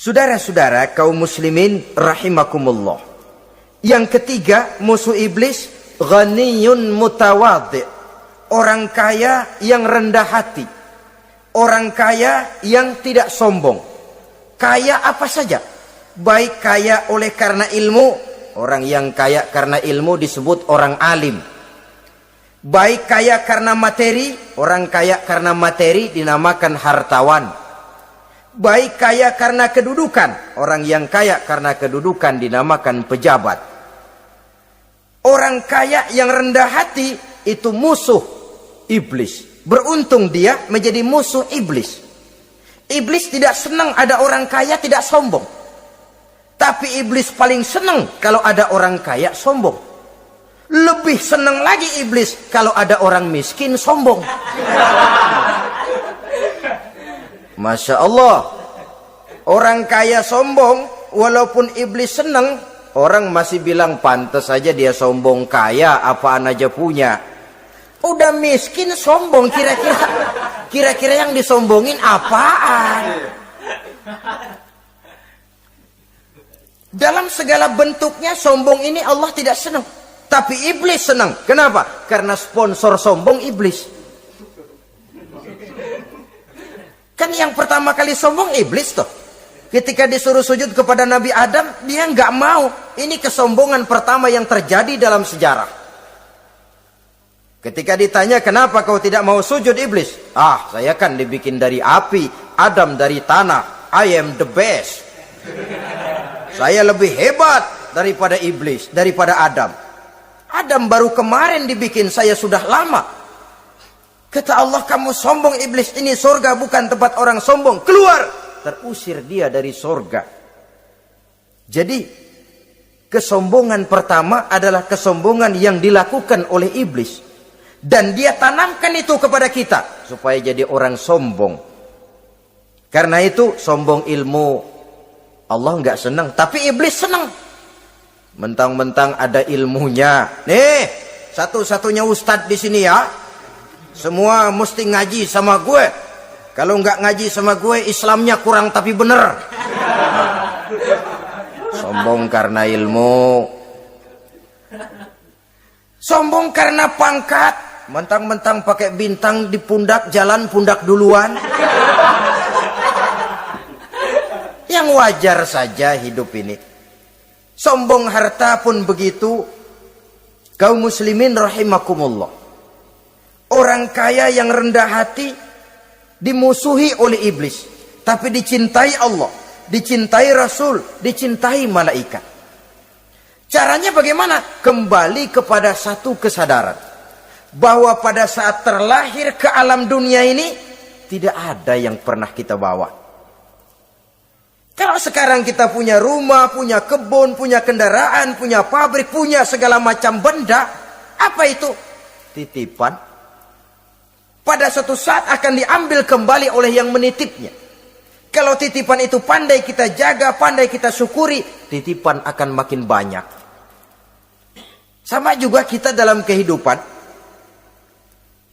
Saudara-saudara kaum muslimin rahimakumullah. Yang ketiga, musuh iblis ghaniyun mutawadhi. Orang kaya yang rendah hati. Orang kaya yang tidak sombong. Kaya apa saja. Baik kaya oleh karena ilmu. Orang yang kaya karena ilmu disebut orang alim. Baik kaya karena materi. Orang kaya karena materi dinamakan hartawan. Baik kaya karena kedudukan. Orang yang kaya karena kedudukan dinamakan pejabat. Orang kaya yang rendah hati itu musuh iblis. Beruntung dia menjadi musuh iblis. Iblis tidak senang ada orang kaya tidak sombong. Tapi iblis paling senang kalau ada orang kaya sombong. Lebih senang lagi iblis kalau ada orang miskin sombong. Masya Allah. Orang kaya sombong, walaupun iblis senang, orang masih bilang pantas saja dia sombong, kaya apaan aja punya. Udah miskin sombong, kira-kira yang disombongin apaan? Dalam segala bentuknya sombong ini Allah tidak senang, tapi iblis senang. Kenapa? Karena sponsor sombong iblis. Kan yang pertama kali sombong iblis toh. Ketika disuruh sujud kepada Nabi Adam, dia nggak mau. Ini kesombongan pertama yang terjadi dalam sejarah. Ketika ditanya, kenapa kau tidak mau sujud iblis? Ah, saya kan dibikin dari api, Adam dari tanah. I am the best. Saya lebih hebat daripada iblis, daripada Adam. Adam baru kemarin dibikin, saya sudah lama. Kata Allah, kamu sombong iblis, ini surga bukan tempat orang sombong. Keluar! Terusir dia dari surga. Jadi, kesombongan pertama adalah kesombongan yang dilakukan oleh iblis. Dan dia tanamkan itu kepada kita, supaya jadi orang sombong. Karena itu, sombong ilmu, Allah nggak senang, tapi iblis senang. Mentang-mentang ada ilmunya. Nih, satu-satunya ustadz di sini ya. Semua mesti ngaji sama gue. Kalau nggak ngaji sama gue, Islamnya kurang tapi bener. Sombong karena ilmu. Sombong karena pangkat. Mentang-mentang pakai bintang di pundak, jalan pundak duluan. Yang wajar saja hidup ini. Sombong harta pun begitu. Kaum muslimin rahimakumullah. Orang kaya yang rendah hati dimusuhi oleh iblis, tapi dicintai Allah, dicintai Rasul, dicintai malaikat. Caranya bagaimana? Kembali kepada satu kesadaran bahwa pada saat terlahir ke alam dunia ini tidak ada yang pernah kita bawa. Kalau sekarang kita punya rumah, punya kebun, punya kendaraan, punya pabrik, punya segala macam benda, apa itu? Titipan. Pada suatu saat akan diambil kembali oleh yang menitipnya. Kalau titipan itu pandai kita jaga, pandai kita syukuri, titipan akan makin banyak. Sama juga kita dalam kehidupan.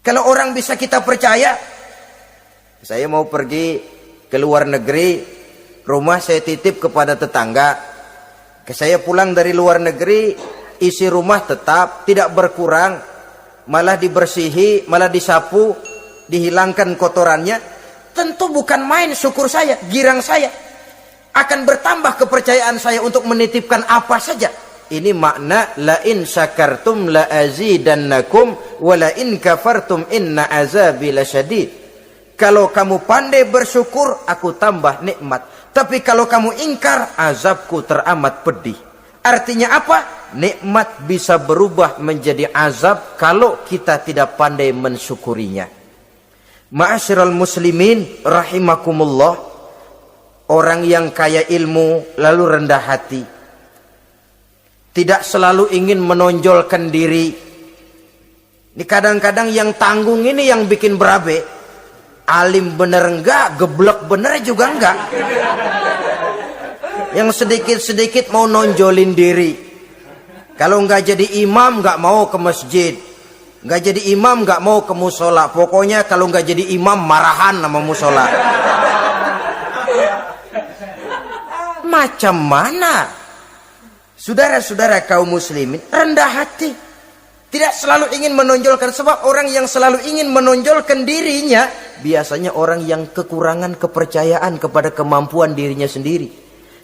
Kalau orang bisa kita percaya, saya mau pergi ke luar negeri, rumah saya titip kepada tetangga. Saya pulang dari luar negeri, isi rumah tetap, tidak berkurang. Malah dibersihi, malah disapu, dihilangkan kotorannya. Tentu bukan main syukur saya, girang saya. Akan bertambah kepercayaan saya untuk menitipkan apa saja. Ini makna la in syakartum la azidannakum wa la in kafartum inna azabi lasyadid. Kalau kamu pandai bersyukur, aku tambah nikmat. Tapi kalau kamu ingkar, azabku teramat pedih. Artinya apa? Nikmat bisa berubah menjadi azab kalau kita tidak pandai mensyukurinya. Ma'asyiral muslimin rahimakumullah. Orang yang kaya ilmu lalu rendah hati, tidak selalu ingin menonjolkan diri. Ini kadang-kadang yang tanggung ini yang bikin berabe. Alim bener enggak, geblek bener juga enggak. Yang sedikit-sedikit mau nonjolin diri. Kalau enggak jadi imam enggak mau ke masjid. Enggak jadi imam enggak mau ke musola. Pokoknya kalau enggak jadi imam marahan sama musola. macam mana saudara-saudara kaum muslimin rendah hati, tidak selalu ingin menonjolkan. Sebab orang yang selalu ingin menonjolkan dirinya biasanya orang yang kekurangan kepercayaan kepada kemampuan dirinya sendiri.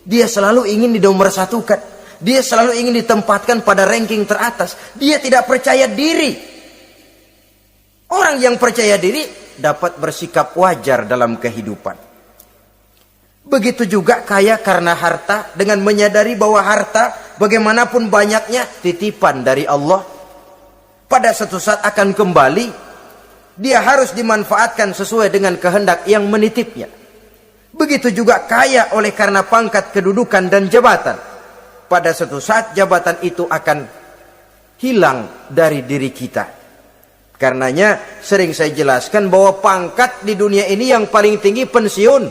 Dia selalu ingin dinomorsatukan, dia selalu ingin ditempatkan pada ranking teratas. Dia tidak percaya diri. Orang yang percaya diri dapat bersikap wajar dalam kehidupan. Begitu juga kaya karena harta, dengan menyadari bahwa harta bagaimanapun banyaknya titipan dari Allah, pada suatu saat akan kembali. Dia harus dimanfaatkan sesuai dengan kehendak yang menitipnya. Begitu juga kaya oleh karena pangkat, kedudukan dan jabatan. Pada suatu saat jabatan itu akan hilang dari diri kita. Karenanya sering saya jelaskan bahwa pangkat di dunia ini yang paling tinggi pensiun.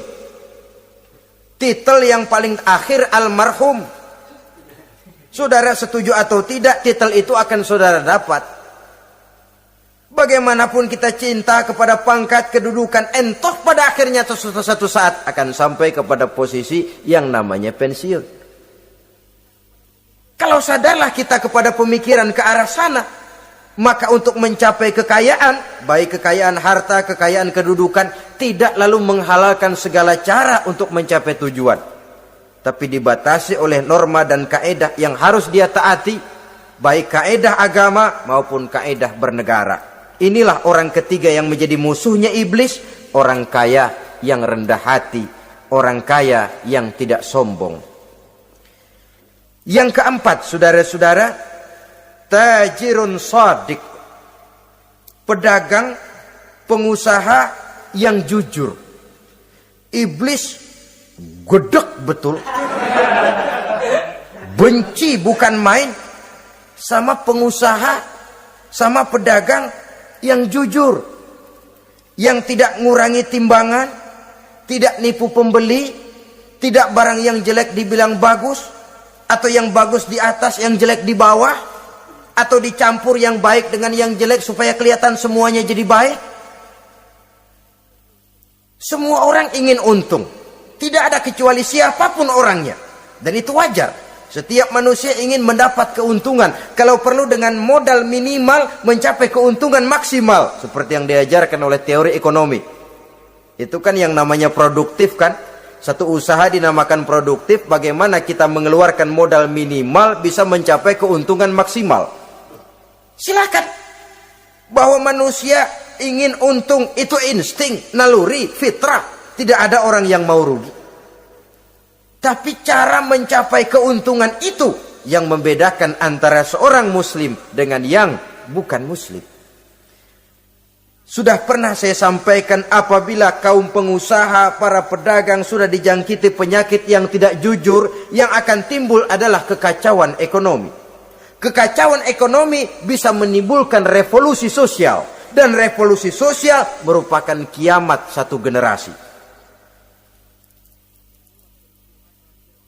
Titel yang paling akhir almarhum. Saudara setuju atau tidak, titel itu akan saudara dapat. Bagaimanapun kita cinta kepada pangkat, kedudukan, entah pada akhirnya satu saat akan sampai kepada posisi yang namanya pensiun. Kalau sadarlah kita kepada pemikiran ke arah sana, maka untuk mencapai kekayaan, baik kekayaan harta, kekayaan kedudukan, tidak lalu menghalalkan segala cara untuk mencapai tujuan, tapi dibatasi oleh norma dan kaedah yang harus dia taati, baik kaedah agama maupun kaedah bernegara. Inilah orang ketiga yang menjadi musuhnya iblis, orang kaya yang rendah hati, orang kaya yang tidak sombong. Yang keempat, saudara-saudara, tajirun shadiq, pedagang, pengusaha yang jujur. Iblis gedek betul, benci bukan main sama pengusaha, sama pedagang yang jujur, yang tidak ngurangi timbangan, tidak nipu pembeli, tidak barang yang jelek dibilang bagus, atau yang bagus di atas yang jelek di bawah, atau dicampur yang baik dengan yang jelek supaya kelihatan semuanya jadi baik. Semua orang ingin untung, tidak ada kecuali siapapun orangnya, dan itu wajar. Setiap manusia ingin mendapat keuntungan, kalau perlu dengan modal minimal mencapai keuntungan maksimal, seperti yang diajarkan oleh teori ekonomi. Itu kan yang namanya produktif kan? Satu usaha dinamakan produktif, bagaimana kita mengeluarkan modal minimal bisa mencapai keuntungan maksimal. Silakan. Bahwa manusia ingin untung itu insting, naluri, fitrah. Tidak ada orang yang mau rugi. Tapi cara mencapai keuntungan itu yang membedakan antara seorang muslim dengan yang bukan muslim. Sudah pernah saya sampaikan, apabila kaum pengusaha, para pedagang sudah dijangkiti penyakit yang tidak jujur, yang akan timbul adalah kekacauan ekonomi. Kekacauan ekonomi bisa menimbulkan revolusi sosial, dan revolusi sosial merupakan kiamat satu generasi.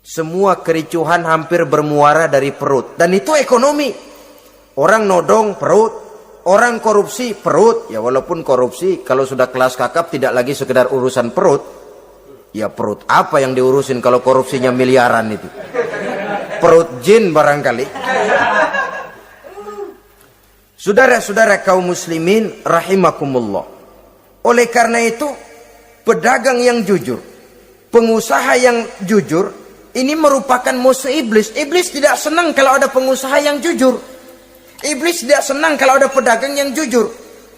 Semua kericuhan hampir bermuara dari perut, dan itu ekonomi. Orang nodong perut, orang korupsi perut. Ya walaupun korupsi kalau sudah kelas kakap tidak lagi sekedar urusan perut. Ya perut apa yang diurusin kalau korupsinya miliaran itu? Perut jin barangkali. Saudara-saudara kaum muslimin rahimakumullah. Oleh karena itu, pedagang yang jujur, pengusaha yang jujur, ini merupakan musuh iblis. Iblis tidak senang kalau ada pengusaha yang jujur. Iblis tidak senang kalau ada pedagang yang jujur.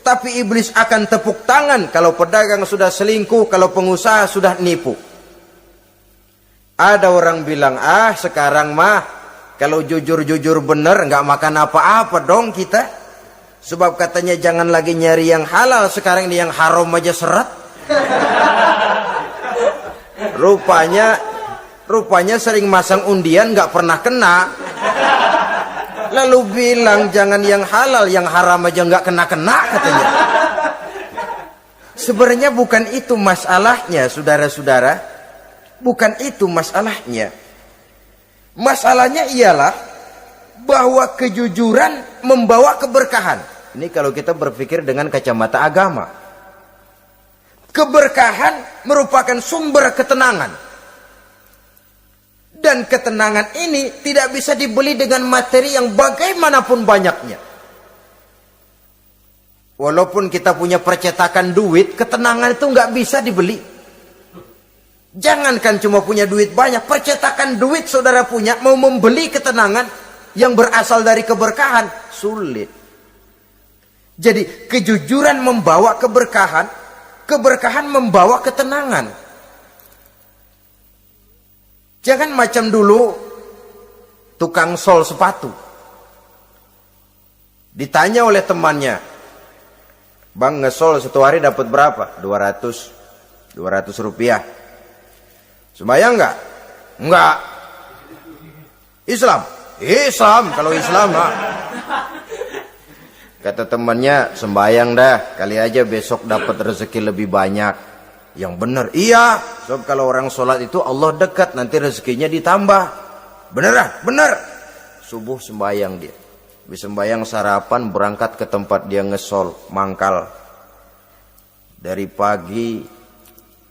Tapi iblis akan tepuk tangan kalau pedagang sudah selingkuh, kalau pengusaha sudah nipu. Ada orang bilang, sekarang mah kalau jujur-jujur bener nggak makan apa-apa dong kita. Sebab katanya jangan lagi nyari yang halal, sekarang ini yang haram aja seret. Rupanya sering masang undian nggak pernah kena. Lalu bilang jangan yang halal, yang haram aja nggak kena-kena katanya. Sebenarnya bukan itu masalahnya, saudara-saudara. Bukan itu masalahnya. Masalahnya ialah bahwa kejujuran membawa keberkahan. Ini kalau kita berpikir dengan kacamata agama. Keberkahan merupakan sumber ketenangan. Dan ketenangan ini tidak bisa dibeli dengan materi yang bagaimanapun banyaknya. Walaupun kita punya percetakan duit, ketenangan itu nggak bisa dibeli. Jangankan cuma punya duit banyak, percetakan duit saudara punya, mau membeli ketenangan yang berasal dari keberkahan, sulit. Jadi kejujuran membawa keberkahan, keberkahan membawa ketenangan. Jangan macam dulu tukang sol sepatu. Ditanya oleh temannya, "Bang, ngesol satu hari dapat berapa?" 200 rupiah. Sembayang enggak? Enggak. Islam? Islam, kalau Islam mah. Kata temannya, "Sembayang dah, kali aja besok dapat rezeki lebih banyak." Yang benar, iya. Sebab kalau orang sholat itu Allah dekat, nanti rezekinya ditambah. Bener ah? Bener. Subuh sembayang dia. Habis sembayang sarapan, berangkat ke tempat dia ngesol, mangkal. Dari pagi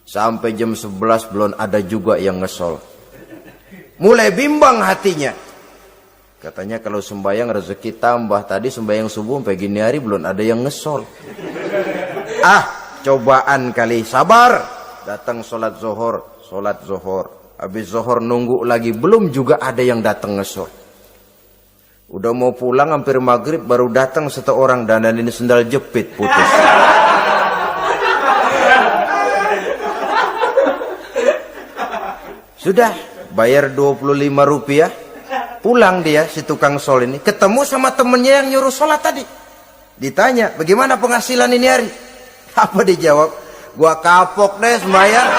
sampai jam 11 belum ada juga yang ngesol. Mulai bimbang hatinya. Katanya kalau sembayang rezeki tambah. Tadi sembayang subuh sampai gini hari belum ada yang ngesol. Cobaan kali, sabar. Datang sholat zohor. Habis zohor nunggu lagi, belum juga ada yang datang ngesol. Udah mau pulang hampir maghrib, baru datang satu orang, dandan ini sendal jepit putus. Sudah bayar 25 rupiah, pulang dia si tukang sol ini, ketemu sama temennya yang nyuruh sholat tadi. Ditanya, "Bagaimana penghasilan ini hari?" Apa dijawab? "Gua kapok deh sembahyang."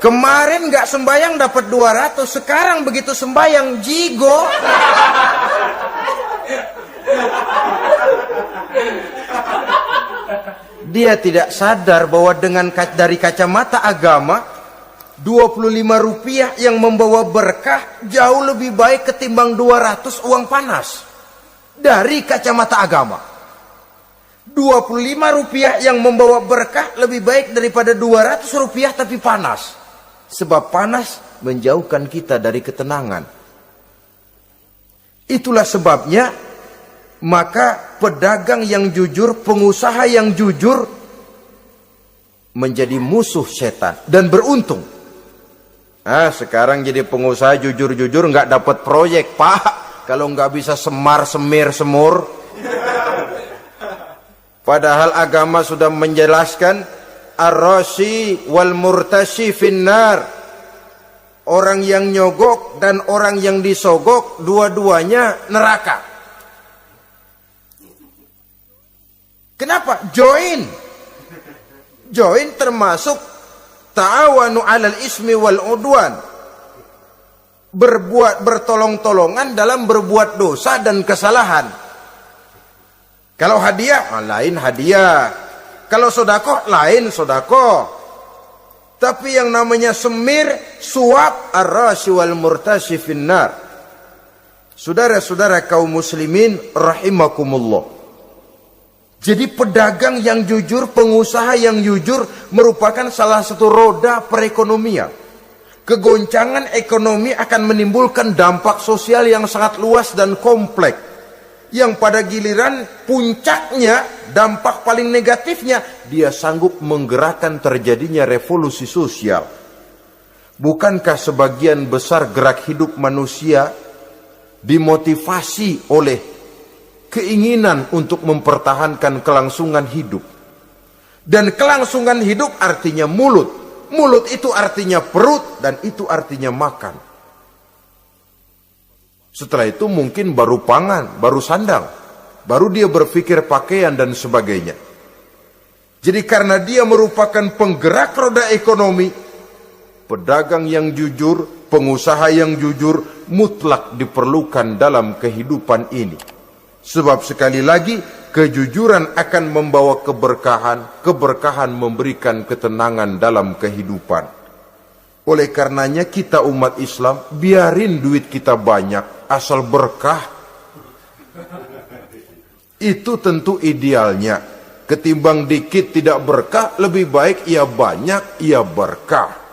Kemarin nggak sembayang dapat 200, sekarang begitu sembayang jigo. Dia tidak sadar bahwa dengan dari kacamata agama, 25 rupiah yang membawa berkah jauh lebih baik ketimbang 200 uang panas. Dari kacamata agama, 25 rupiah yang membawa berkah lebih baik daripada 200 rupiah tapi panas. Sebab panas menjauhkan kita dari ketenangan. Itulah sebabnya, maka pedagang yang jujur, pengusaha yang jujur menjadi musuh setan dan beruntung. Sekarang jadi pengusaha jujur-jujur nggak dapat proyek, Pak. Kalau nggak bisa semir semur. Padahal agama sudah menjelaskan ar-rashi wal murtashi finnar. Orang yang nyogok dan orang yang disogok, dua-duanya neraka. Kenapa? Join termasuk ta'awanu 'alal ismi wal udwan. Bertolong-tolongan dalam berbuat dosa dan kesalahan. Kalau hadiah, lain hadiah. Kalau sodako, lain sodako. Tapi yang namanya semir, suap, ar-rashi wal murtashi finnar. Saudara-saudara kaum muslimin rahimakumullah. Jadi pedagang yang jujur, pengusaha yang jujur merupakan salah satu roda perekonomian. Kegoncangan ekonomi akan menimbulkan dampak sosial yang sangat luas dan kompleks. Yang pada giliran puncaknya, dampak paling negatifnya, dia sanggup menggerakkan terjadinya revolusi sosial. Bukankah sebagian besar gerak hidup manusia dimotivasi oleh keinginan untuk mempertahankan kelangsungan hidup? Dan kelangsungan hidup artinya mulut. Mulut itu artinya perut, dan itu artinya makan. Setelah itu mungkin baru pangan, baru sandang, baru dia berpikir pakaian dan sebagainya. Jadi karena dia merupakan penggerak roda ekonomi, pedagang yang jujur, pengusaha yang jujur mutlak diperlukan dalam kehidupan ini. Sebab sekali lagi, kejujuran akan membawa keberkahan, keberkahan memberikan ketenangan dalam kehidupan. Oleh karenanya kita umat Islam, biarin duit kita banyak, asal berkah. Itu tentu idealnya. Ketimbang dikit tidak berkah, lebih baik ia banyak, ia berkah.